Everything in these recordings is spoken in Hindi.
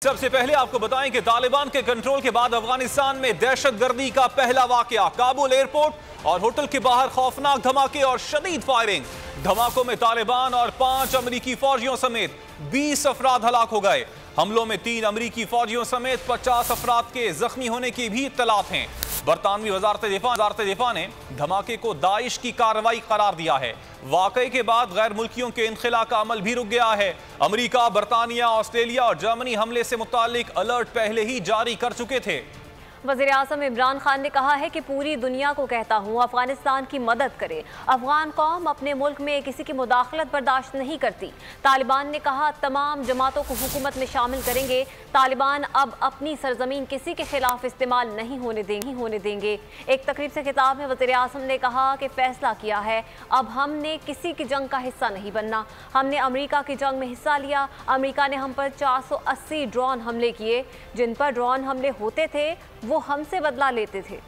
सबसे पहले आपको बताएं कि तालिबान के कंट्रोल के बाद अफगानिस्तान में दहशतगर्दी का पहला वाकया। काबुल एयरपोर्ट और होटल के बाहर खौफनाक धमाके और शदीद फायरिंग। धमाकों में तालिबान और 5 अमरीकी फौजियों समेत 20 अफराद हलाक हो गए। हमलों में 3 अमरीकी फौजियों समेत 50 अफराद के जख्मी होने की भी इत्तलात हैं। बरतानवी वजारत दिफा ने धमाके को दाइश की कार्रवाई करार दिया है। वाकये के बाद गैर मुल्कियों के इनखला का अमल भी रुक गया है। अमेरिका, बरतानिया, ऑस्ट्रेलिया और जर्मनी हमले से मुताल्लिक अलर्ट पहले ही जारी कर चुके थे। वज़ीर आज़म इमरान खान ने कहा है कि पूरी दुनिया को कहता हूँ अफगानिस्तान की मदद करे। अफगान कौम अपने मुल्क में किसी की मुदाखलत बर्दाश्त नहीं करती। तालिबान ने कहा तमाम जमातों को हुकूमत में शामिल करेंगे। तालिबान अब अपनी सरजमीन किसी के खिलाफ इस्तेमाल नहीं होने देंगे। एक तकरीब से खिताब में वज़ीर आज़म ने कहा कि फैसला किया है, अब हमने किसी की जंग का हिस्सा नहीं बनना। हमने अमेरिका की जंग में हिस्सा लिया। अमेरिका ने हम पर 480 ड्रोन हमले किए। जिन पर ड्रोन हमले होते थे वो हमसे बदला लेते थे।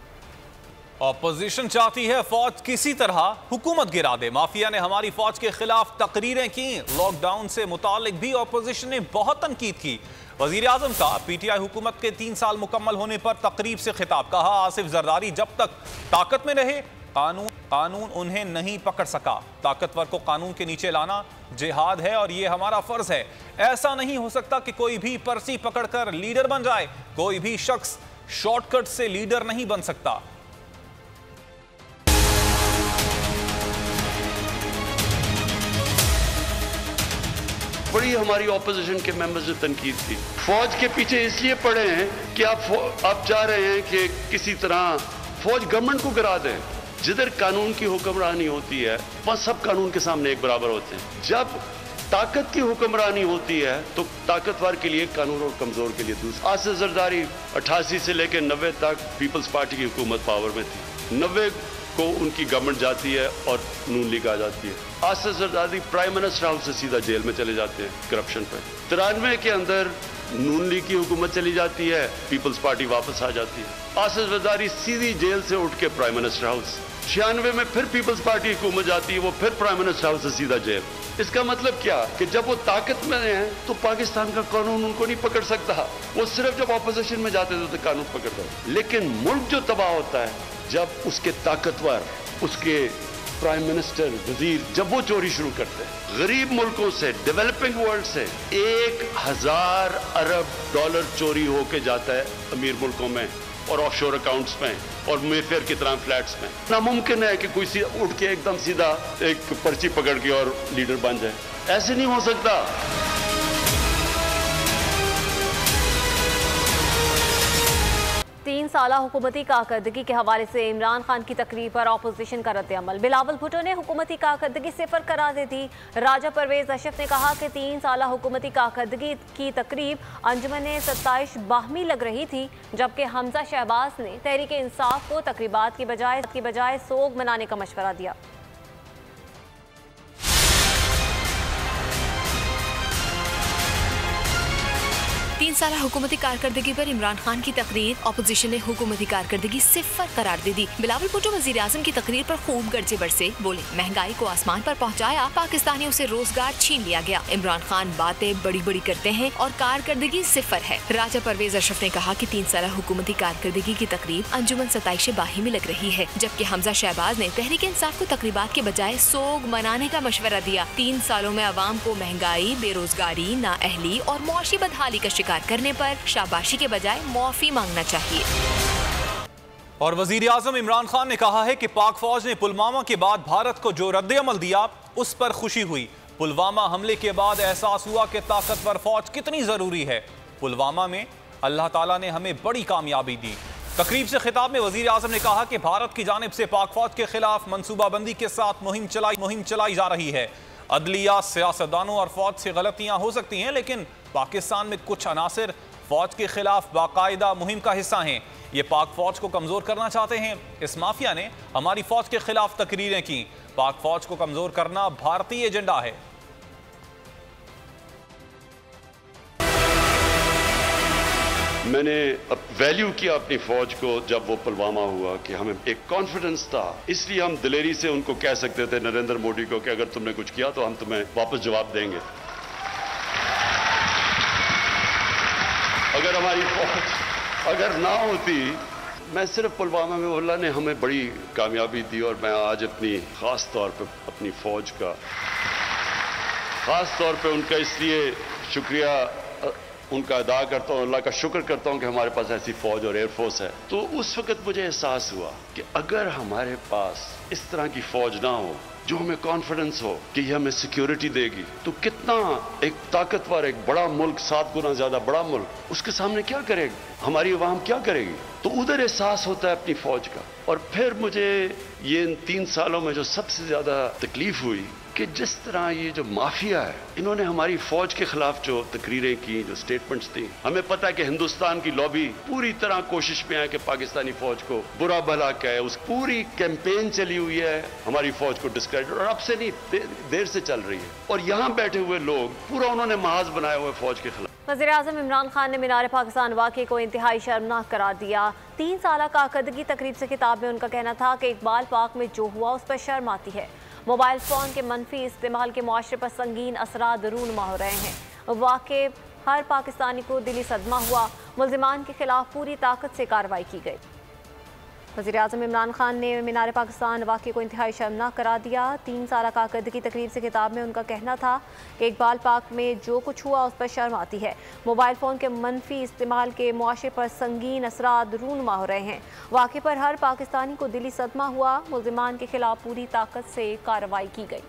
ऑपोजिशन चाहती है फौज किसी तरह हुकूमत गिरा दे। माफिया ने हमारी फौज के खिलाफ तकरीरें की। लॉकडाउन से मुतालिक भी ऑपोजिशन ने बहुत तनकीद की। वजीर आजम का पीटीआई हुकूमत के 3 साल मुकम्मल होने पर तकरीब से खिताब। कहा आसिफ जरदारी जब तक ताकत में रहे कानून उन्हें नहीं पकड़ सका। ताकतवर को कानून के नीचे लाना जिहाद है और ये हमारा फर्ज है। ऐसा नहीं हो सकता कि कोई भी पर्ची पकड़कर लीडर बन जाए। कोई भी शख्स शॉर्टकट से लीडर नहीं बन सकता। बड़ी हमारी ऑपोजिशन के मेंबर्स ने तनकीद की। फौज के पीछे इसलिए पड़े हैं कि आप चाह रहे हैं कि किसी तरह फौज गवर्नमेंट को गिरा दें। जिधर कानून की हुक्मरानी होती है वहां सब कानून के सामने एक बराबर होते हैं। जब ताकत की हुक्मरानी होती है तो ताकतवर के लिए कानून और कमजोर के लिए दूसरा। आसिफ जरदारी 88 से लेकर 90 तक पीपल्स पार्टी की हुकूमत पावर में थी। 90 को उनकी गवर्नमेंट जाती है और नून लीग आ जाती है। Asif Zardari prime minister house से सीधा जेल में चले जाते हैं करप्शन पर। 93 के अंदर नून लीग की हुकूमत चली जाती है, पीपल्स पार्टी वापस आ जाती है। आसिफ जरदारी सीधी जेल से उठ के प्राइम मिनिस्टर हाउस। 96 में फिर पीपल्स पार्टी हुकूमत जाती है, वो फिर प्राइम मिनिस्टर हाउस से सीधा जेल। इसका मतलब क्या कि जब वो ताकत में हैं तो पाकिस्तान का कानून उनको नहीं पकड़ सकता। वो सिर्फ जब ऑपोजिशन में जाते थे तो कानून पकड़ता है। लेकिन मुल्क जो तबाह होता है जब उसके ताकतवर, उसके प्राइम मिनिस्टर, वजीर जब वो चोरी शुरू करते हैं। गरीब मुल्कों से, डेवलपिंग वर्ल्ड से 1000 अरब डॉलर चोरी होके जाता है अमीर मुल्कों में और ऑफशोर अकाउंट्स में और मेफेयर की तरह फ्लैट्स में। नामुमकिन है कि कोई उठ के एकदम सीधा एक पर्ची पकड़ के और लीडर बन जाए। ऐसे नहीं हो सकता। 3 साला हुकूमती कारकर्दगी के हवाले से इमरान खान की तकरीर पर ऑपोजिशन का रद्द-ए-अमल। बिलावल भुट्टो ने हुकूमती कारकर्दगी सिफर करार दे दी। राजा परवेज अशरफ ने कहा कि 3 साला हुकूमती कारकर्दगी की तकरीब अंजुमन 27 बाहमी लग रही थी, जबकि हमजा शहबाज ने तहरीक इंसाफ को तकरीबात की बजाय सोग मनाने का मशवरा दिया। 3 साल हुकूमती कारकर्दगी पर इमरान खान की तकरीर। ऑपोजिशन ने हुकूमती कारकर्दगी सिफर करार दे दी। बिलावल भुट्टो वज़ीर आज़म की तकरीर पर खूब गरजे बरसे। बोले महंगाई को आसमान पर पहुंचाया, पाकिस्तानियों से रोजगार छीन लिया गया। इमरान खान बातें बड़ी बड़ी करते हैं और कारकर्दगी सिफर है। राजा परवेज अशरफ ने कहा कि 3 साल हुकूमती कारकर्दगी की तकरीब अंजुमन 27 बाही में लग रही है, जबकि हमजा शहबाज ने तहरीक इंसाफ को तकरीबात के बजाय सोग मनाने का मशवरा दिया। 3 सालों में अवाम को महंगाई, बेरोजगारी, नाअहली और मुआशी बदहाली का करने पर शाबाशी के बजाय माफी मांगना चाहिए। और वजीर आजम इमरान खान ने कहा है कि पाक फौज ने पुलवामा के बाद भारत को जो रद्द-ए-अमल दिया उस पर खुशी हुई। पुलवामा हमले के बाद एहसास हुआ कि ताकतवर फौज कितनी जरूरी है। पुलवामा में अल्लाह ताला ने हमें बड़ी कामयाबी दी। तकरीब से खिताब में वजीर आजम ने कहा कि भारत की जानिब से पाक फौज के खिलाफ मनसूबाबंदी के साथ मुहिम चलाई जा रही है। अदलिया, सियासतदानों और फौज से गलतियां हो सकती हैं, लेकिन पाकिस्तान में कुछ अनासिर फौज के खिलाफ बाकायदा मुहिम का हिस्सा हैं। ये पाक फौज को कमजोर करना चाहते हैं। इस माफिया ने हमारी फौज के खिलाफ तकरीरें की। पाक फौज को कमजोर करना भारतीय एजेंडा है। मैंने वैल्यू किया अपनी फौज को जब वो पुलवामा हुआ कि हमें एक कॉन्फिडेंस था, इसलिए हम दिलेरी से उनको कह सकते थे, नरेंद्र मोदी को, कि अगर तुमने कुछ किया तो हम तुम्हें वापस जवाब देंगे। अगर हमारी फौज अगर ना होती, मैं सिर्फ पुलवामा में अल्लाह ने हमें बड़ी कामयाबी दी और मैं आज अपनी ख़ास तौर पे अपनी फ़ौज का ख़ास तौर पे उनका इसलिए शुक्रिया उनका अदा करता हूँ, अल्लाह का शुक्र करता हूँ कि हमारे पास ऐसी फ़ौज और एयरफोर्स है। तो उस वक़्त मुझे एहसास हुआ कि अगर हमारे पास इस तरह की फ़ौज ना हो जो हमें कॉन्फिडेंस हो कि ये हमें सिक्योरिटी देगी, तो कितना एक ताकतवर, एक बड़ा मुल्क, 7 गुना ज्यादा बड़ा मुल्क, उसके सामने क्या करेगी, हमारी अवाम क्या करेगी। तो उधर एहसास होता है अपनी फौज का। और फिर मुझे ये इन 3 सालों में जो सबसे ज्यादा तकलीफ हुई कि जिस तरह ये जो माफिया है, इन्होंने हमारी फौज के खिलाफ जो तकरीरें की, जो स्टेटमेंट्स दी, हमें पता है कि हिंदुस्तान की लॉबी पूरी तरह कोशिश में है कि पाकिस्तानी फौज को बुरा भला कहे। उस पूरी कैंपेन चली हुई है हमारी फौज को डिस्क्रेडिट, और अब से नहीं, देर से चल रही है। और यहाँ बैठे हुए लोग पूरा उन्होंने महाज बनाए हुए फौज के खिलाफ। वज़ीर-ए-आज़म इमरान खान ने मीनार पाकिस्तान वाक़े को इंतहाई शर्मनाक करार दिया। 3 साल कारकर्दगी तकरीब से खिताब में उनका कहना था कि इकबाल पार्क में जो हुआ उस पर शर्म आती है। मोबाइल फ़ोन के मनफी इस्तेमाल के मुआशरे पर संगीन असरात रूनुमा हो रहे हैं। वाक़े हर पाकिस्तानी को दिली सदमा हुआ। मुल्ज़िमान के खिलाफ पूरी ताकत से कार्रवाई की गई। वज़ीर-ए-आज़म इमरान खान ने मीनार पाकिस्तान वाक़े को इंतहाई शर्मनाक करार दिया। 3 साल कारकर्दगी तकरीब से खिताब में उनका कहना था कि इकबाल पार्क में जो कुछ हुआ उस पर शर्म आती है। मोबाइल फ़ोन के मनफी इस्तेमाल के मुआशरे पर संगीन असरात रूनुमा हो रहे हैं। वाक़े पर हर पाकिस्तानी को दिली सदमा हुआ। मुल्ज़िमान के खिलाफ पूरी ताकत से कार्रवाई की गई।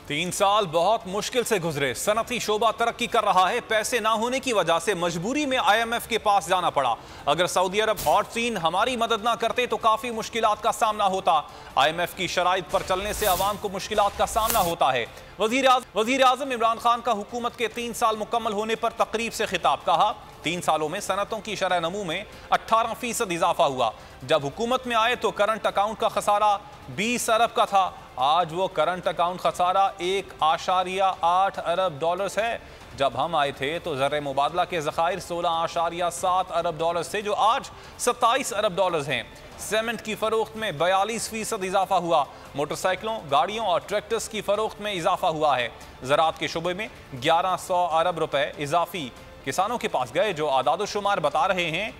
3 साल बहुत मुश्किल से गुजरे। सनती शोबा तरक्की कर रहा है। पैसे ना होने की वजह से मजबूरी में IMF के पास जाना पड़ा। अगर सऊदी अरब और चीन हमारी मदद ना करते तो काफ़ी मुश्किलात का सामना होता। IMF की शराइत पर चलने से अवाम को मुश्किलात का सामना होता है। वज़ीर आज़म इमरान खान का हुकूमत के 3 साल मुकम्मल होने पर तकरीब से खिताब। कहा, 3 सालों में सनतों की शरह नमू में 18% इजाफा हुआ। जब हुकूमत में आए तो करंट अकाउंट का खसारा 20 अरब का था। आज वो करंट अकाउंट खसारा 1.8 अरब डॉलर्स है। जब हम आए थे तो ज़र मुबादला के ज़खायर 16.7 अरब डॉलर्स थे, जो आज 27 अरब डॉलर्स हैं। सीमेंट की फ़रोख्त में 42% इजाफा हुआ। मोटरसाइकिलों, गाड़ियों और ट्रैक्टर्स की फ़रोख्त में इजाफा हुआ है। ज़राअत के शुबे में 1100 अरब रुपए इजाफी किसानों के पास गए। जो आदाद शुमार बता रहे हैं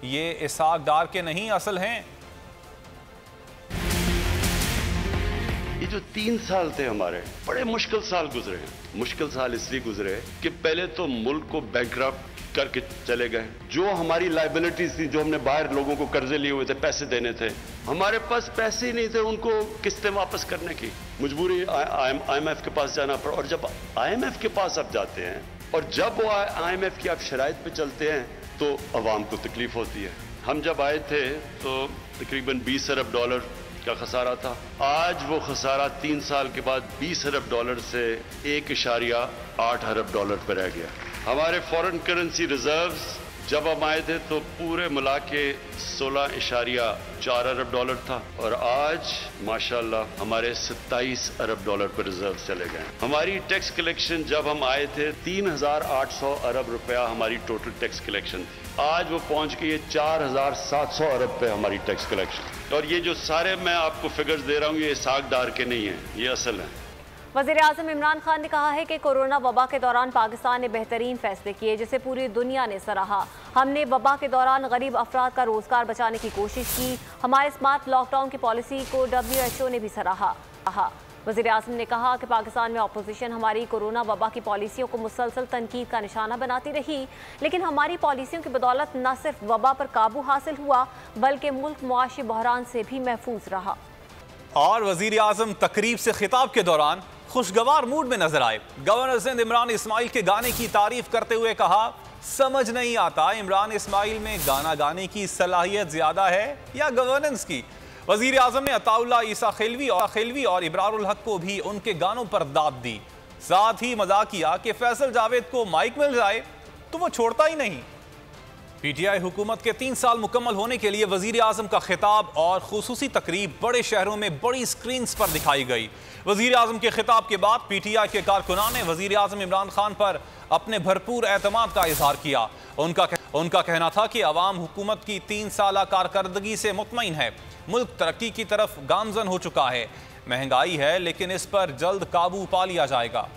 ये इसहाक डार के नहीं, असल हैं। ये जो 3 साल थे हमारे, बड़े मुश्किल साल गुजरे। मुश्किल साल इसलिए गुजरे कि पहले तो मुल्क को बैंकरप्ट करके चले गए। जो हमारी लायबिलिटीज थी, जो हमने बाहर लोगों को कर्जे लिए हुए थे, पैसे देने थे, हमारे पास पैसे ही नहीं थे उनको किस्तें वापस करने की। मजबूरी IMF के पास जाना पड़ा। और जब IMF के पास आप जाते हैं और जब वो IMF की आप शराइत पे चलते हैं तो अवाम को तकलीफ होती है। हम जब आए थे तो तकरीबन 20 अरब डॉलर का खसारा था। आज वो खसारा 3 साल के बाद 20 अरब डॉलर से 1.8 अरब डॉलर पर रह गया। हमारे फॉरेन करेंसी रिजर्व्स जब हम आए थे तो पूरे मिला के 16.4 अरब डॉलर था, और आज माशाल्लाह हमारे 27 अरब डॉलर पर रिजर्व चले गए। हमारी टैक्स कलेक्शन जब हम आए थे 3,800 अरब रुपया हमारी टोटल टैक्स कलेक्शन थी। आज वो पहुंच गई है 4,700 अरब पे हमारी टैक्स कलेक्शन। और ये जो सारे मैं आपको फिगर्स दे रहा हूँ ये साग डार के नहीं है, ये असल है। वज़ीर-ए-आज़म इमरान खान ने कहा है कि कोरोना वबा के दौरान पाकिस्तान ने बेहतरीन फैसले किए जिसे पूरी दुनिया ने सराहा। हमने वबा के दौरान गरीब अफराद का रोजगार बचाने की कोशिश की। हमारे स्मार्ट लॉकडाउन की पॉलिसी को WHO ने भी सराहा। वज़ीर-ए-आज़म ने कहा कि पाकिस्तान में अपोजिशन हमारी कोरोना वबा की पॉलिसियों को मुसलसल तनकीद का निशाना बनाती रही, लेकिन हमारी पॉलिसियों की बदौलत न सिर्फ वबा पर काबू हासिल हुआ बल्कि मुल्क मुआशी बहरान से भी महफूज रहा। और वज़ीर-ए-आज़म तकरीब से खिताब के दौरान खुशगवार मूड में नजर आए। गवर्नर सिंध इमरान इस्माइल के गाने की तारीफ करते हुए कहा, समझ नहीं आता इमरान इस्माइल में गाना गाने की सलाहियत ज्यादा है या गवर्नेंस की। वजीर आजम ने अताउल्लाह ईसा खिलवी और इब्रारुल हक को भी उनके गानों पर दाद दी। साथ ही मजाक किया कि फैसल जावेद को माइक मिल जाए तो वो छोड़ता ही नहीं। PTI हुकूमत के 3 साल मुकम्मल होने के लिए वजीर आजम का खिताब और खुसूसी तकरीब बड़े शहरों में बड़ी स्क्रीन पर दिखाई गई। वजीर आजम के खिताब के बाद PTI के कारकुनान ने वजीर आजम इमरान खान पर अपने भरपूर एतमाद का इजहार किया। उनका कहना था कि अवाम हुकूमत की 3 साल कारकर्दगी से मुतमईन है। मुल्क तरक्की की तरफ गामजन हो चुका है। महंगाई है लेकिन इस पर जल्द काबू पा लिया जाएगा।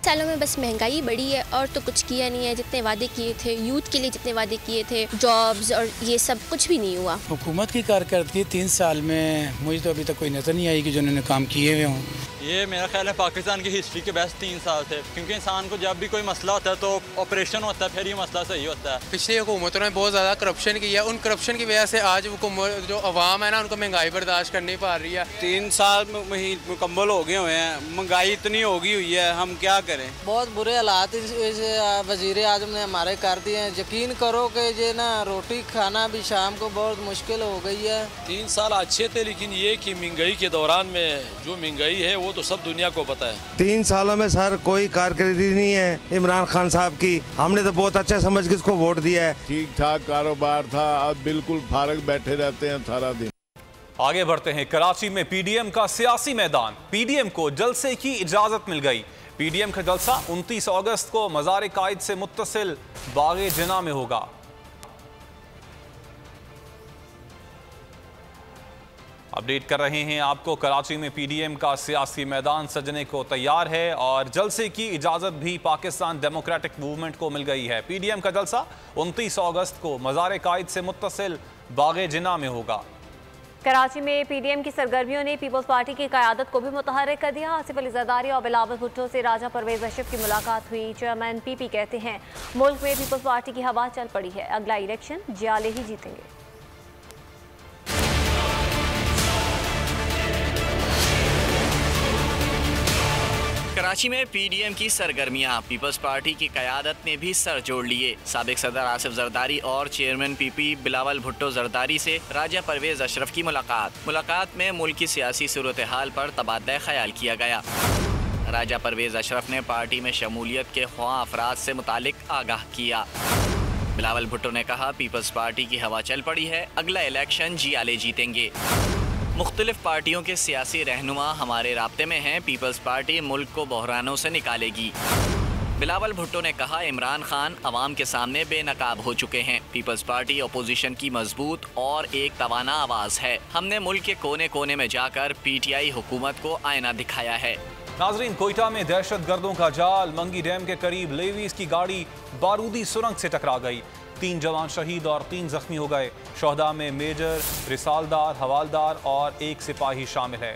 सालों में बस महंगाई बढ़ी है और तो कुछ किया नहीं है। जितने वादे किए थे यूथ के लिए, जितने वादे किए थे जॉब्स और ये सब कुछ भी नहीं हुआ। हुकूमत की कारकर्दगी 3 साल में मुझे तो अभी तक कोई नज़र नहीं आई कि जो उन्होंने काम किए हुए हों। ये मेरा ख्याल है पाकिस्तान की हिस्ट्री के बेस्ट 3 साल थे, क्योंकि इंसान को जब भी कोई मसला होता है तो ऑपरेशन होता है, फिर ये मसला सही होता है। पिछली हुकूमतों ने बहुत ज़्यादा करप्शन किया, उन करप्शन की वजह से आज जो अवाम है ना उनको महंगाई बर्दाश्त कर नहीं पा रही है। 3 साल मुकम्मल हो गए हुए हैं, महंगाई इतनी हो गई हुई है, हम क्या करें। बहुत बुरे हालात वज़ीर आज़म ने हमारे कर दिए हैं। यकीन करो कि ये ना रोटी खाना भी शाम को बहुत मुश्किल हो गई है। 3 साल अच्छे थे, लेकिन ये कि महंगाई के दौरान में जो महंगाई है वो तो सब दुनिया को पता है। 3 सालों में सर कोई कारकर्दगी नहीं है इमरान खान साहब की। हमने तो बहुत अच्छा समझ के इसको वोट दिया है। ठीक ठाक कारोबार था, अब बिल्कुल फारग बैठे रहते हैं सारा दिन। आगे बढ़ते हैं। कराची में पीडीएम का सियासी मैदान। पीडीएम को जलसे की इजाजत मिल गई। पीडीएम का जलसा 29 अगस्त को मज़ार कायद से मुत्तसिल बागे जिना में होगा। अपडेट कर रहे हैं आपको। कराची में पीडीएम का सियासी मैदान सजने को तैयार है और जलसे की इजाजत भी पाकिस्तान डेमोक्रेटिक मूवमेंट को मिल गई है। पीडीएम का जलसा 29 अगस्त को मज़ार कायद से मुत्तसिल बागे जिना में होगा। कराची में पीडीएम की सरगर्मियों ने पीपल्स पार्टी की क़यादत को भी मुतहर्रिक कर दिया। आसिफ अली जरदारी और बिलावल भुट्टो से राजा परवेज अशरफ की मुलाकात हुई। चेयरमैन पीपी कहते हैं मुल्क में पीपल्स पार्टी की हवा चल पड़ी है, अगला इलेक्शन जियाले ही जीतेंगे। कराची में पीडीएम की सरगर्मियां। पीपल्स पार्टी की क़यादत ने भी सर जोड़ लिए। साबिक सदर आसिफ जरदारी और चेयरमैन पीपी बिलावल भुट्टो जरदारी से राजा परवेज अशरफ की मुलाकात में मुल्क की सियासी सूरत हाल पर तबादला ख्याल किया गया। राजा परवेज अशरफ ने पार्टी में शमूलियत के ख्वाह अफराद से मुतालिक आगाह किया। बिलावल भुट्टो ने कहा पीपल्स पार्टी की हवा चल पड़ी है, अगला इलेक्शन जियाले जीतेंगे। मुख्तलिफ पार्टियों के सियासी रहनुमा हमारे राब्ते में हैं, पीपल्स पार्टी मुल्क को बहरानों से निकालेगी। बिलावल भुट्टो ने कहा इमरान खान अवाम के सामने बेनकाब हो चुके हैं। पीपल्स पार्टी अपोजिशन की मजबूत और एक तवाना आवाज़ है। हमने मुल्क के कोने कोने में जाकर पीटीआई हुकूमत को आईना दिखाया है। नाजरीन, कोयटा में दहशत गर्दों का जाल। मंगी डैम के करीब लेवीज की गाड़ी बारूदी सुरंग से टकरा गई। 3 जवान शहीद और 3 जख्मी हो गए। शोहदा में मेजर, रिसालदार, हवालदार और 1 सिपाही शामिल है।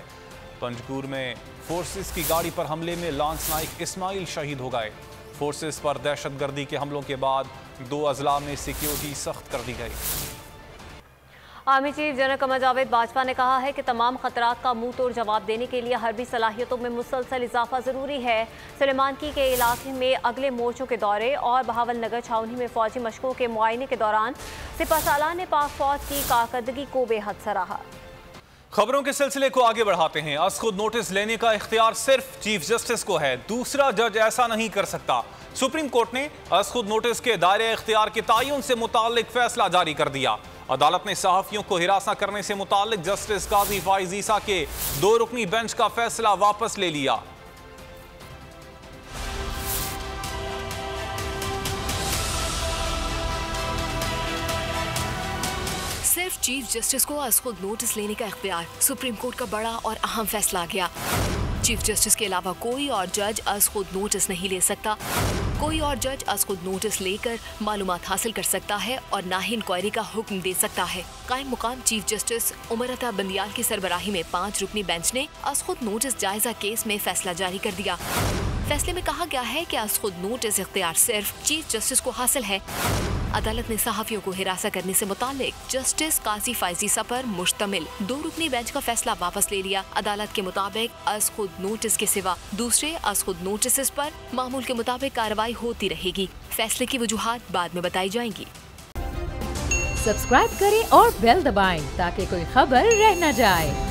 पंजगुर में फोर्सेस की गाड़ी पर हमले में लांस नाइक इस्माइल शहीद हो गए। फोर्सेस पर दहशतगर्दी के हमलों के बाद 2 अजला में सिक्योरिटी सख्त कर दी गई। Army chief general Qamar Javed Bajwa ने कहा है कि तमाम खतरात का मुंह तोड़ जवाब देने के लिए हर्बी सलाहियतों में मुसलसल इजाफा ज़रूरी है। सुलेमान की के इलाके में अगले मोर्चों के दौरे और बहावल नगर छावनी में फौजी मशकों के मुआयने के दौरान सिपहसालार ने पाक फौज की कारकर्दगी को बेहद सराहा। खबरों के सिलसिले को आगे बढ़ाते हैं। आज खुद नोटिस लेने का इख्तियार सिर्फ चीफ जस्टिस को है, दूसरा जज ऐसा नहीं कर सकता। सुप्रीम कोर्ट ने आज खुद नोटिस के दायरे इख्तियार के तयन से मुताल्लिक फैसला जारी कर दिया। अदालत ने सहाफियों को हिरासत करने से मुताल्लिक जस्टिस काजी फाइज ईसा के 2 रुकनी बेंच का फैसला वापस ले लिया। सिर्फ चीफ जस्टिस को आज खुद नोटिस लेने का इख्तियार। सुप्रीम कोर्ट का बड़ा और अहम फैसला आ गया। चीफ जस्टिस के अलावा कोई और जज आज खुद नोटिस नहीं ले सकता। कोई और जज आज खुद नोटिस लेकर मालूमात हासिल कर सकता है और ना ही इंक्वायरी का हुक्म दे सकता है। कायम मुकाम चीफ जस्टिस उमर अता बंदियाल की सरबराही में 5 रुकनी बेंच ने आज खुद नोटिस जायजा केस में फैसला जारी कर दिया। फैसले में कहा गया है कि आज खुद नोटिस इख्तियार सिर्फ चीफ जस्टिस को हासिल है। अदालत ने सहाफियों को हिरासत करने से मुताल्लिक जस्टिस काजी फाइज ईसा पर मुश्तमिल 2 रुकनी बेंच का फैसला वापस ले लिया। अदालत के मुताबिक आज खुद नोटिस के सिवा दूसरे आज खुद नोटिस पर मामूल के मुताबिक कार्रवाई होती रहेगी। फैसले की वजूहात बाद में बताई जाएंगी। सब्सक्राइब करें और बेल दबाएं ताकि कोई खबर रह न जाए।